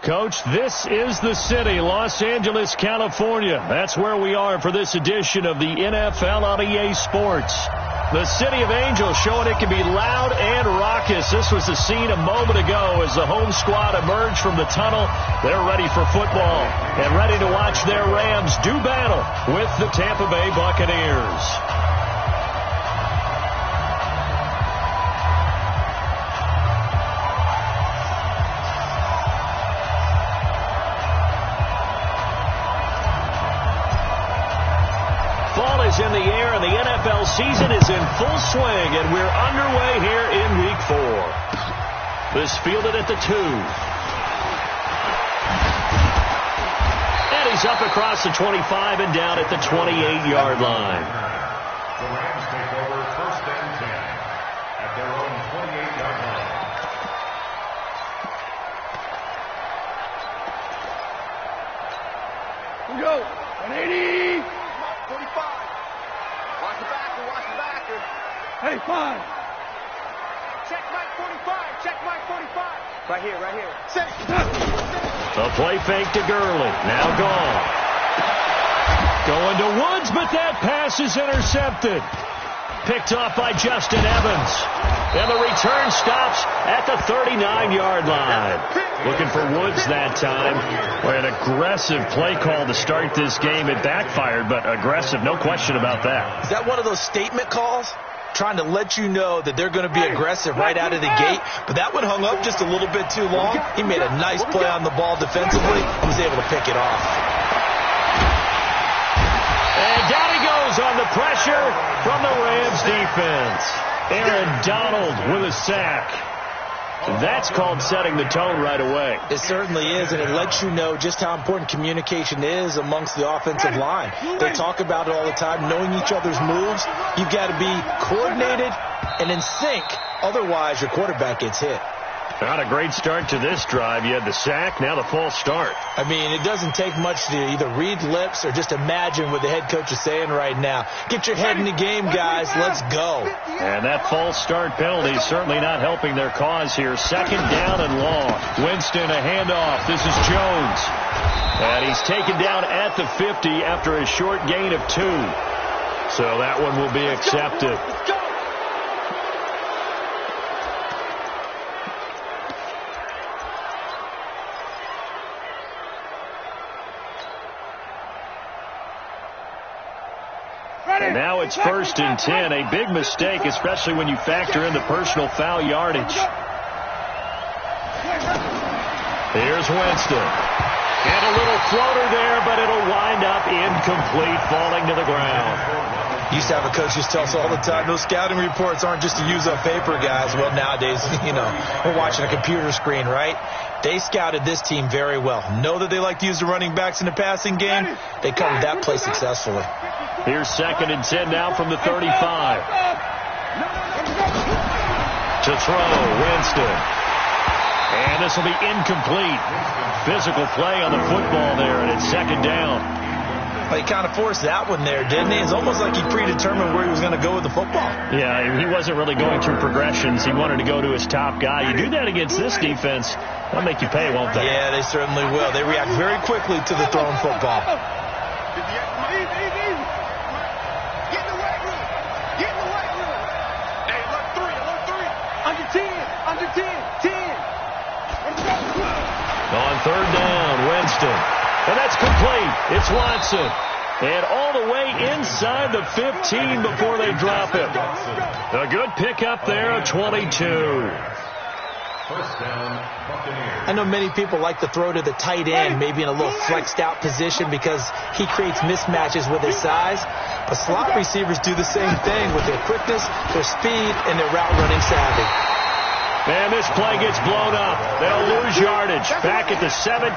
Coach, this is the city, Los Angeles, California. That's where we are for this edition of the NFL on EA Sports. The City of Angels showing it can be loud and raucous. This was the scene a moment ago as the home squad emerged from the tunnel. They're ready for football and ready to watch their Rams do battle with the Tampa Bay Buccaneers. In the air, and the NFL season is in full swing, and we're underway here in Week 4. This fielded at the 2. And he's up across the 25 and down at the 28-yard line. The Rams take over 1st and 10 at their own 28-yard line. Here we go. 180. 45. Watch the backer. Hey, 5. Check Mike 45. Check Mike 45. Right here. 6. A play fake to Gurley. Now gone. Going to Woods, but that pass is intercepted. Picked off by Justin Evans. And the return stops at the 39-yard line. Looking for Woods that time. Well, an aggressive play call to start this game. It backfired, but aggressive, no question about that. Is that one of those statement calls? Trying to let you know that they're going to be aggressive right out of the gate. But that one hung up just a little bit too long. He made a nice play on the ball defensively and was able to pick it off. And down he goes on the pressure from the Rams defense. Aaron Donald with a sack. That's called setting the tone right away. It certainly is, and it lets you know just how important communication is amongst the offensive line. They talk about it all the time, knowing each other's moves. You've got to be coordinated and in sync. Otherwise, your quarterback gets hit. Not a great start to this drive. You had the sack, now the false start. I mean, it doesn't take much to either read lips or just imagine what the head coach is saying right now. Get your head in the game, guys. Let's go. And that false start penalty is certainly not helping their cause here. 2nd down and long. Winston, a handoff. This is Jones. And he's taken down at the 50 after a short gain of 2. So that one will be accepted. And now it's 1st and 10. A big mistake, especially when you factor in the personal foul yardage. Here's Winston. And a little floater there, but it'll wind up incomplete, falling to the ground. Used to have a coach just tell us all the time, those scouting reports aren't just to use up paper, guys. Well, nowadays, we're watching a computer screen, right? They scouted this team very well. Know that they like to use the running backs in the passing game. They covered that play successfully. Here's 2nd and 10 now from the 35. To throw, Winston. And this will be incomplete. Physical play on the football there, and it's 2nd down. Well, he kind of forced that one there, didn't he? It's almost like he predetermined where he was going to go with the football. Yeah, he wasn't really going through progressions. He wanted to go to his top guy. You do that against this defense, they'll make you pay, won't they? Yeah, they certainly will. They react very quickly to the thrown football. On 3rd down, Winston. And that's complete. It's Watson. And all the way inside the 15 before they drop it. A good pickup there, a 22. 1st down, Buccaneers. I know many people like to throw to the tight end, maybe in a little flexed out position because he creates mismatches with his size. But slot receivers do the same thing with their quickness, their speed, and their route running savvy. And this play gets blown up. They'll lose yardage back at the 17.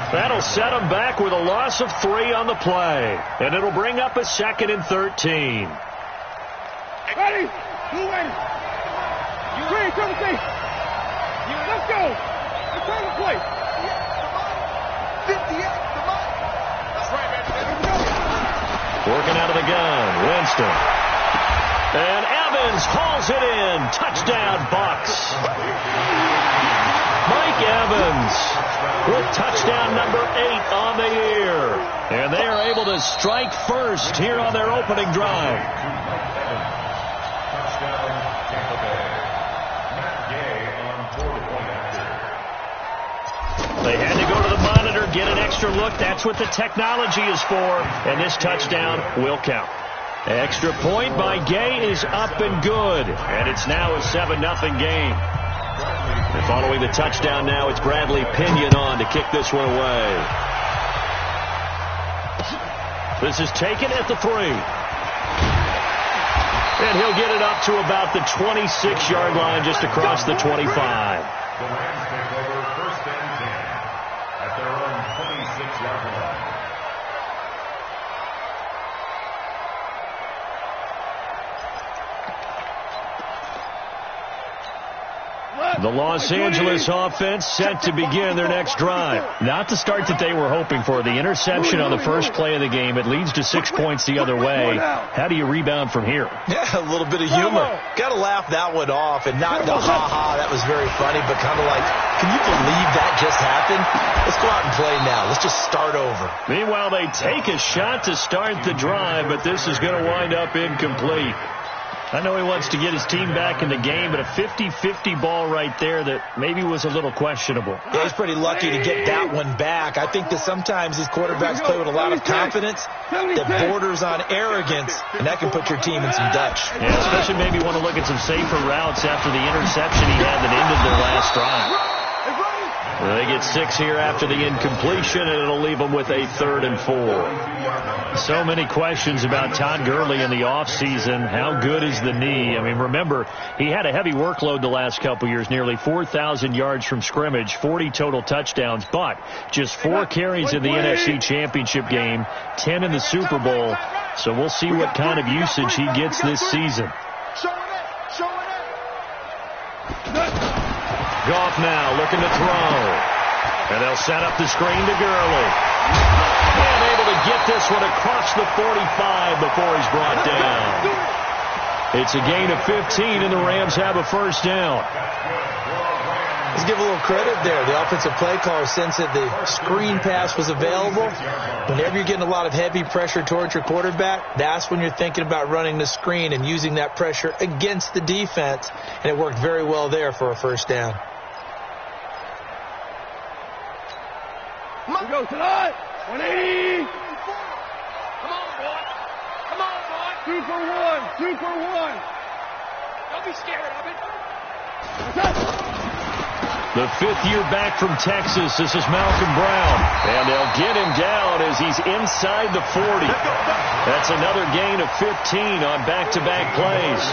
That'll set them back with a loss of 3 on the play. And it'll bring up a 2nd and 13. Ready? Move in. You ready? Come and say. Let's go. Let's turn the play. 58. Come on. That's right, man. Working out of the gun. Winston. And Evans hauls it in. Touchdown, Bucs. Mike Mike Evans with touchdown number 8 on the year. And they are able to strike first here on their opening drive. Touchdown, Tampa Bay. Matt Gay on 4-point after. They had to go to the monitor, get an extra look. That's what the technology is for. And this touchdown will count. Extra point by Gay is up and good. And it's now a 7-0 game. And following the touchdown now, it's Bradley Pinion on to kick this one away. This is taken at the 3. And he'll get it up to about the 26-yard line just across the 25. The Rams take over 1st and 10 at their own 26-yard line. The Los Angeles offense set to begin their next drive. Not the start that they were hoping for. The interception on the first play of the game. It leads to 6 points the other way. How do you rebound from here? Yeah, a little bit of humor. Got to laugh that one off and not the ha-ha. That was very funny, but kind of like, can you believe that just happened? Let's go out and play now. Let's just start over. Meanwhile, they take a shot to start the drive, but this is going to wind up incomplete. I know he wants to get his team back in the game, but a 50-50 ball right there that maybe was a little questionable. Yeah, he's pretty lucky to get that one back. I think that sometimes these quarterbacks play with a lot of confidence that borders on arrogance, and that can put your team in some Dutch. Yeah, especially maybe want to look at some safer routes after the interception he had that ended their last drive. They get 6 here after the incompletion, and it'll leave them with a 3rd and 4. So many questions about Todd Gurley in the offseason. How good is the knee? I mean, remember, he had a heavy workload the last couple years, nearly 4,000 yards from scrimmage, 40 total touchdowns, but just 4 carries in the NFC Championship game, 10 in the Super Bowl. So we'll see what kind of usage he gets this season. Goff now looking to throw. And they'll set up the screen to Gurley. And able to get this one across the 45 before he's brought down. It's a gain of 15, and the Rams have a 1st down. Let's give a little credit there. The offensive play caller sensed that the screen pass was available. Whenever you're getting a lot of heavy pressure towards your quarterback, that's when you're thinking about running the screen and using that pressure against the defense. And it worked very well there for a 1st down. We go tonight. 180. Come on, boy. Come on, boy. 2 for 1. 2 for 1. Don't be scared of it. The 5th year back from Texas. This is Malcolm Brown. And they'll get him down as he's inside the 40. That's another gain of 15 on back-to-back plays.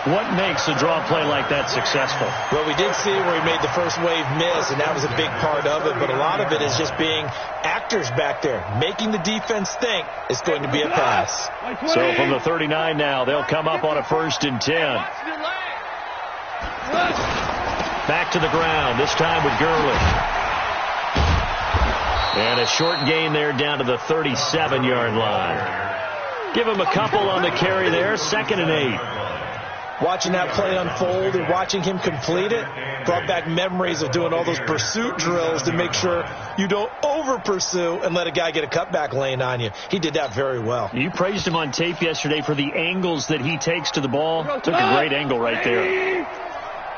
What makes a draw play like that successful? Well, we did see where he made the first wave miss, and that was a big part of it. But a lot of it is just being actors back there, making the defense think it's going to be a pass. So from the 39 now, they'll come up on a 1st and 10. Back to the ground, this time with Gurley. And a short gain there down to the 37-yard line. Give him a couple on the carry there, 2nd and 8. Watching that play unfold and watching him complete it brought back memories of doing all those pursuit drills to make sure you don't over-pursue and let a guy get a cutback lane on you. He did that very well. You praised him on tape yesterday for the angles that he takes to the ball. Took a great angle right there.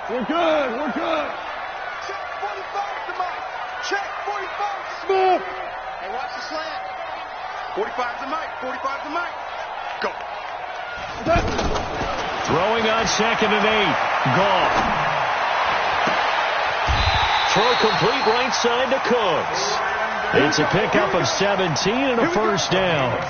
We're good. We're good. Check 45 the mic. Check 45. Smooth. Hey, watch the slant. 45 the mic. 45 the mic. Go. Throwing on 2nd and 8. Goff. Throw complete right side to Cooks. It's a pickup of 17 and a 1st down.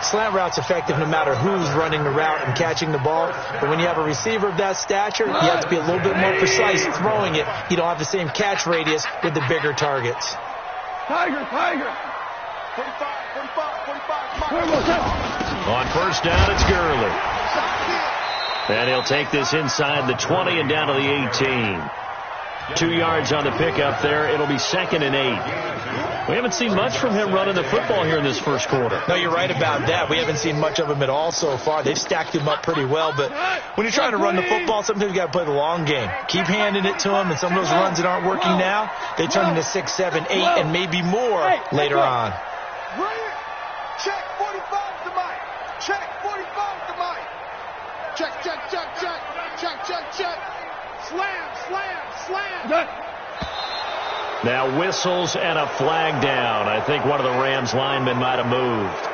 Slant route's effective no matter who's running the route and catching the ball. But when you have a receiver of that stature, you have to be a little bit more precise throwing it. You don't have the same catch radius with the bigger targets. Tiger. 45. On 1st down, it's Gurley. And he'll take this inside the 20 and down to the 18. 2 yards on the pickup there. It'll be 2nd and 8. We haven't seen much from him running the football here in this first quarter. No, you're right about that. We haven't seen much of him at all so far. They've stacked him up pretty well, but when you're trying to run the football, sometimes you got to play the long game. Keep handing it to him, and some of those runs that aren't working now, they turn into 6, 7, 8, and maybe more later on. Check 45 to Mike. Check 45 to Mike. Check, check, check, check. Check, check, check. Slam, slam, slam. Now whistles and a flag down. I think one of the Rams linemen might have moved.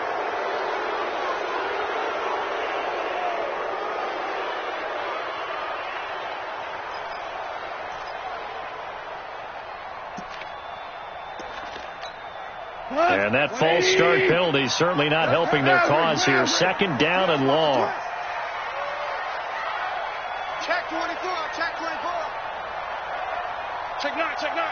And that false start penalty certainly not helping their cause here. Second down and long. Check 24, check 24. Check 9, check 9.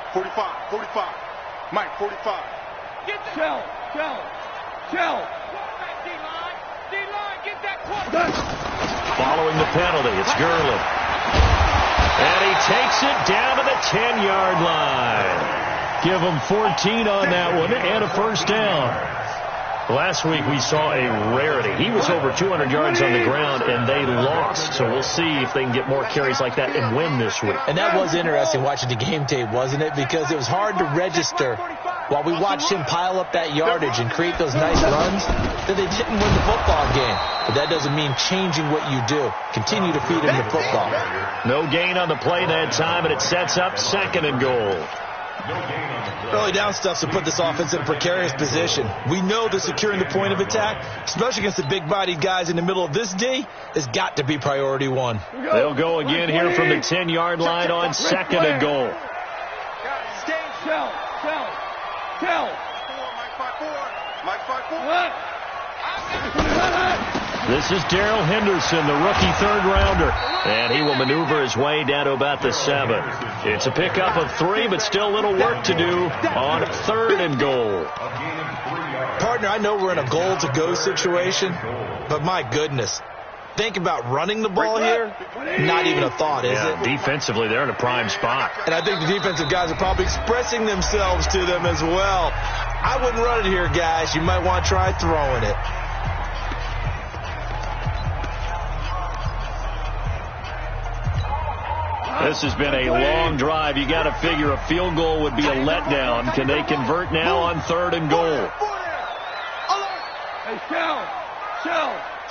$45. Mike, 45. Get the shell. D-line, get that quarterback. Following the penalty, it's Gurley. And he takes it down to the 10-yard line. Give him 14 on that one and a first down. Last week we saw a rarity. He was over 200 yards on the ground, and they lost. So we'll see if they can get more carries like that and win this week. And that was interesting watching the game tape, wasn't it? Because it was hard to register while we watched him pile up that yardage and create those nice runs that they didn't win the football game. But that doesn't mean changing what you do. Continue to feed him the football. No gain on the play that time, and it sets up second and goal. Early down stuff to put this offense in a precarious position. We know that securing the point of attack, especially against the big-bodied guys in the middle of this D, has got to be priority one. They'll go again here from the 10-yard line on second and goal. Shell. Mike 5-4. This is Darrell Henderson, the rookie third-rounder. And he will maneuver his way down to about the 7. It's a pickup of 3, but still a little work to do on third and goal. Partner, I know we're in a goal-to-go situation, but my goodness. Think about running the ball here. Not even a thought, is it? Defensively, they're in a prime spot. And I think the defensive guys are probably expressing themselves to them as well. I wouldn't run it here, guys. You might want to try throwing it. This has been a long drive. You got to figure a field goal would be a letdown. Can they convert now on third and goal? Hey, shell.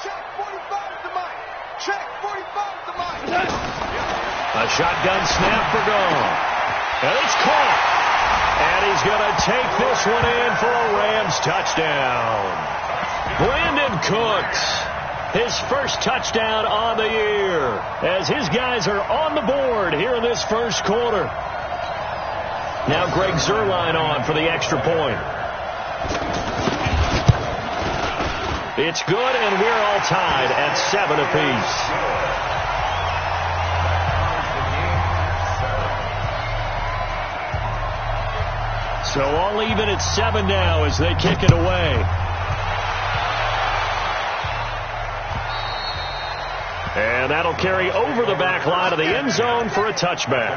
Check 45 to Mike. Check 45 to Mike. A shotgun snap for gone. And it's caught. And he's going to take this one in for a Rams touchdown. Brandon Cooks, his first touchdown on the year, as his guys are on the board here in this first quarter. Now Greg Zuerlein on for the extra point. It's good, and we're all tied at 7 apiece. So all even at 7 now as they kick it away. And that'll carry over the back line of the end zone for a touchback.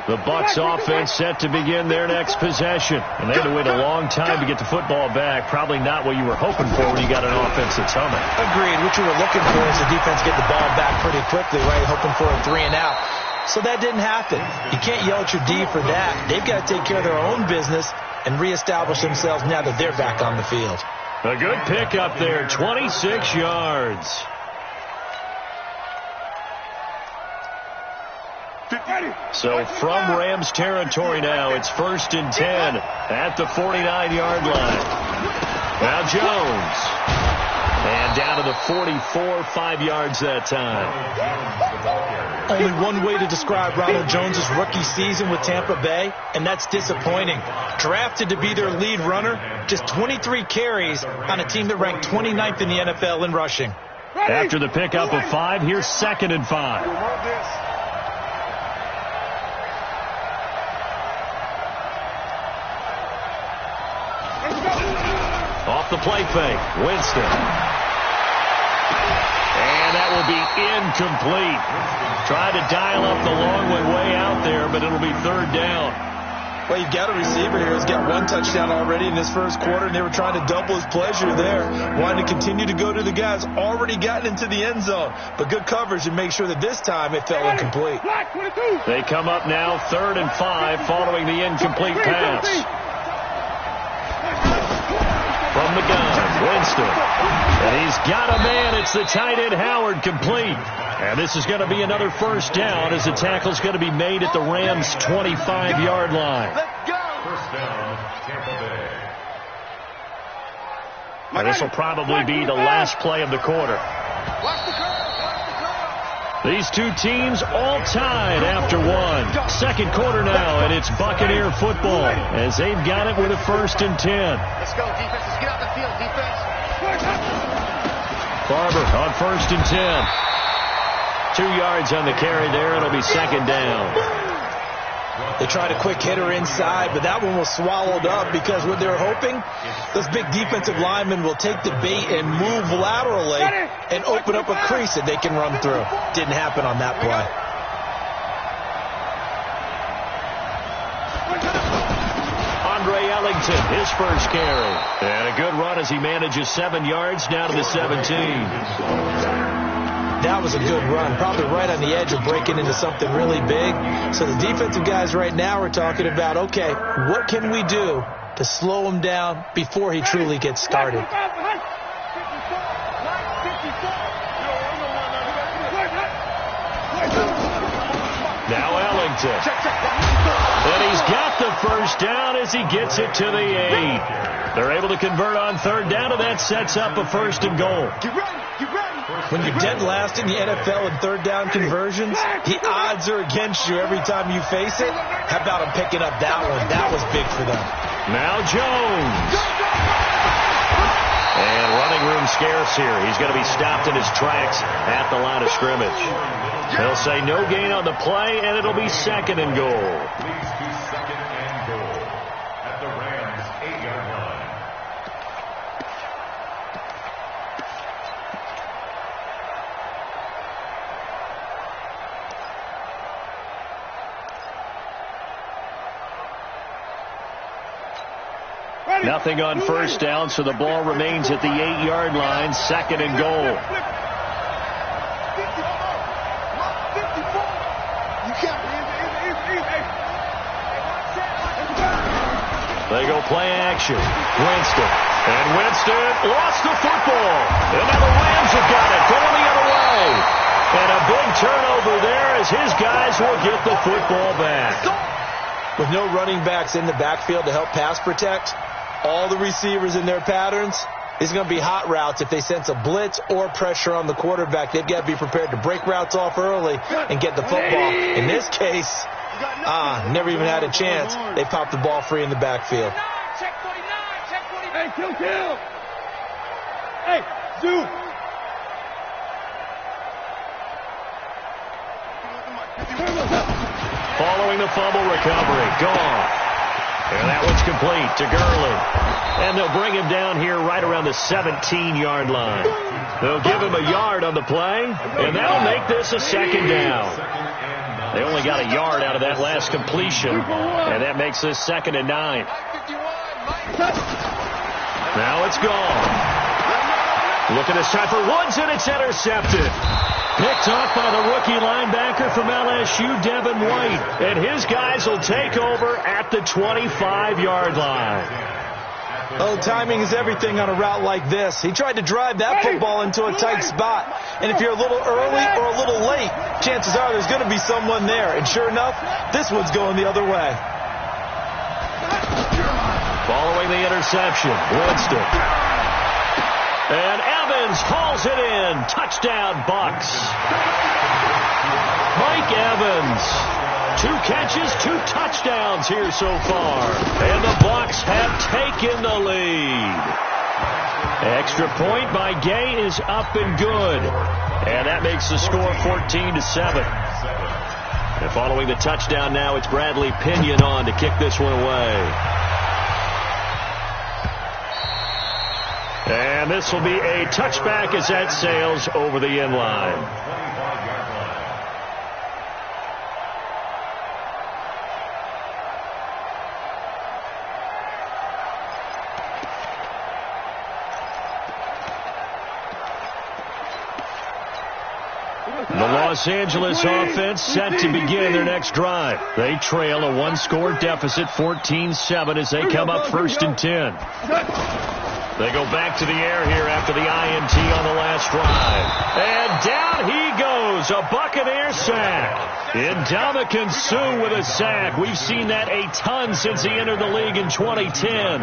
The Bucs offense set to begin their next possession. And they had to wait a long time to get the football back. Probably not what you were hoping for when you got an offense that's humming. Agreed. What you were looking for is the defense get the ball back pretty quickly, right? Hoping for a 3 and out. So that didn't happen. You can't yell at your D for that. They've got to take care of their own business and reestablish themselves now that they're back on the field. A good pickup there, 26 yards. So from Rams territory now, it's 1st and 10 at the 49-yard line. Now Jones. And down to the 44, 5 yards that time. Only one way to describe Ronald Jones' rookie season with Tampa Bay, and that's disappointing. Drafted to be their lead runner, just 23 carries on a team that ranked 29th in the NFL in rushing. After the pickup of 5, here's 2nd and 5. Off the play fake, Winston. And that will be incomplete. Tried to dial up the long one way out there, but it'll be 3rd down. Well, you've got a receiver here who's got 1 touchdown already in this first quarter, and they were trying to double his pleasure there. Wanting to continue to go to the guys already gotten into the end zone. But good coverage and make sure that this time it fell incomplete. They come up now 3rd and 5 following the incomplete pass. From the gun, Winston. And he's got a man. It's the tight end, Howard, complete. And this is going to be another 1st down as the tackle's going to be made at the Rams' 25-yard line. First down, Tampa Bay. And this will probably be the last play of the quarter. These two teams all tied after 1. 2nd quarter now, and it's Buccaneer football as they've got it with a 1st and 10. Let's go, defense. Let's get out the field, defense. Barber on 1st and 10. 2 yards on the carry there. It'll be 2nd down. They tried a quick hitter inside, but that one was swallowed up because what they were hoping, those big defensive linemen will take the bait and move laterally and open up a crease that they can run through. Didn't happen on that play. Andre Ellington, his first carry. And a good run as he manages 7 yards down to the 17. That was a good run, probably right on the edge of breaking into something really big. So the defensive guys right now are talking about, okay, what can we do to slow him down before he truly gets started? Now Ellington. And he's got the 1st down as he gets it to the 8. They're able to convert on 3rd down, and that sets up a 1st and goal. When you're dead last in the NFL in 3rd down conversions, the odds are against you every time you face it. How about him picking up that one? That was big for them. Now Jones. And running room scarce here. He's going to be stopped in his tracks at the line of scrimmage. They'll say no gain on the play, and it'll be 2nd and goal. Leads to 2nd and goal at the Rams' 8-yard line. Nothing on 1st down, so the ball remains at the 8-yard line. 2nd and goal. They go play action. Winston. And Winston lost the football. And now the Rams have got it. Going the other way. And a big turnover there as his guys will get the football back. With no running backs in the backfield to help pass protect, all the receivers in their patterns, it's going to be hot routes. If they sense a blitz or pressure on the quarterback, they've got to be prepared to break routes off early and get the football. In this case, never even had a chance. They popped the ball free in the backfield. Check 49, check 49. Hey, kill. Hey, Zoo. Following the fumble recovery. Gone. And that one's complete to Gurley. And they'll bring him down here right around the 17-yard line. They'll give him a yard on the play, and that'll make this a 2nd down. They only got a yard out of that last completion, and that makes this 2nd and 9. Now it's gone. Look at this time for Woods, and it's intercepted. Picked off by the rookie linebacker from LSU, Devin White. And his guys will take over at the 25-yard line. Oh, timing is everything on a route like this. He tried to drive that football into a tight spot. And if you're a little early or a little late, chances are there's going to be someone there. And sure enough, this one's going the other way. Following the interception, Winston. And Evans hauls it in. Touchdown, Bucks. Mike Evans. 2 catches, 2 touchdowns here so far. And the Bucks have taken the lead. Extra point by Gay is up and good. And that makes the score 14-7. And following the touchdown now, it's Bradley Pinion on to kick this one away. And this will be a touchback as that sails over the end line. The Los Angeles offense set to begin their next drive. They trail a 1-score deficit, 14-7, as they come up 1st and 10. They go back to the air here after the INT on the last drive. And down he goes, a Buccaneer sack. Ndamukong Suh with a sack. We've seen that a ton since he entered the league in 2010.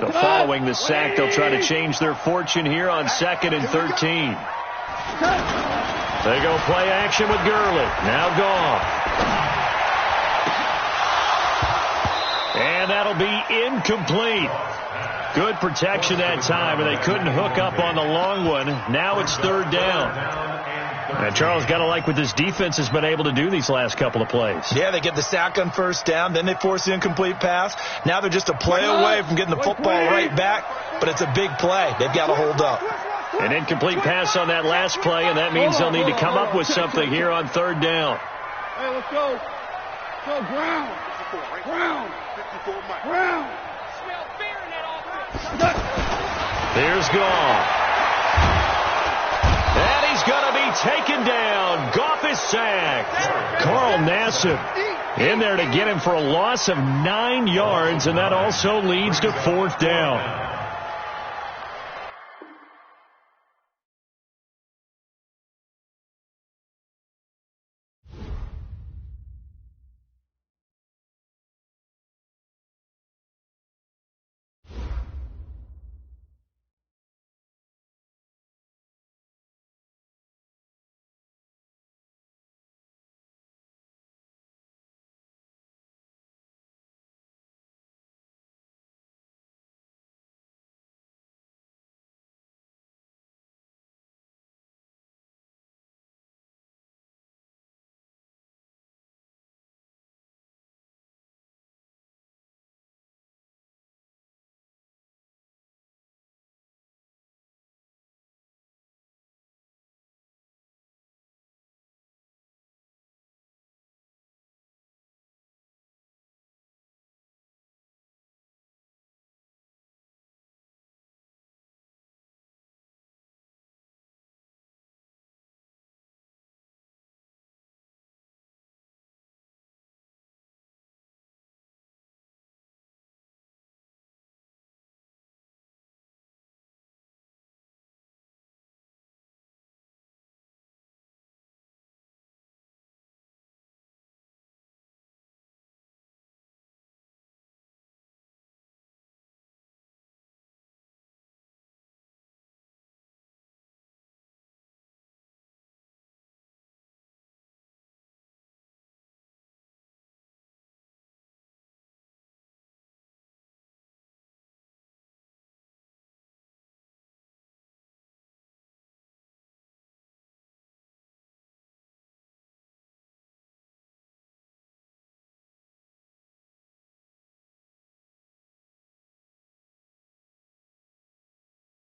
So following the sack, they'll try to change their fortune here on 2nd and 13. They go play action with Gurley. Now gone. And that'll be incomplete. Good protection that time, and they couldn't hook up on the long one. Now it's 3rd down. And Charles, got to like what this defense has been able to do these last couple of plays. Yeah, they get the sack on 1st down, then they force the incomplete pass. Now they're just a play away from getting the football right back, but it's a big play. They've got to hold up. An incomplete pass on that last play, and that means they'll need to come up with something here on 3rd down. Hey, let's go. Go, ground. Ground. Ground. Here's Goff. And he's going to be taken down. Goff is sacked. Carl Nassib in there to get him for a loss of 9 yards, and that also leads to 4th down.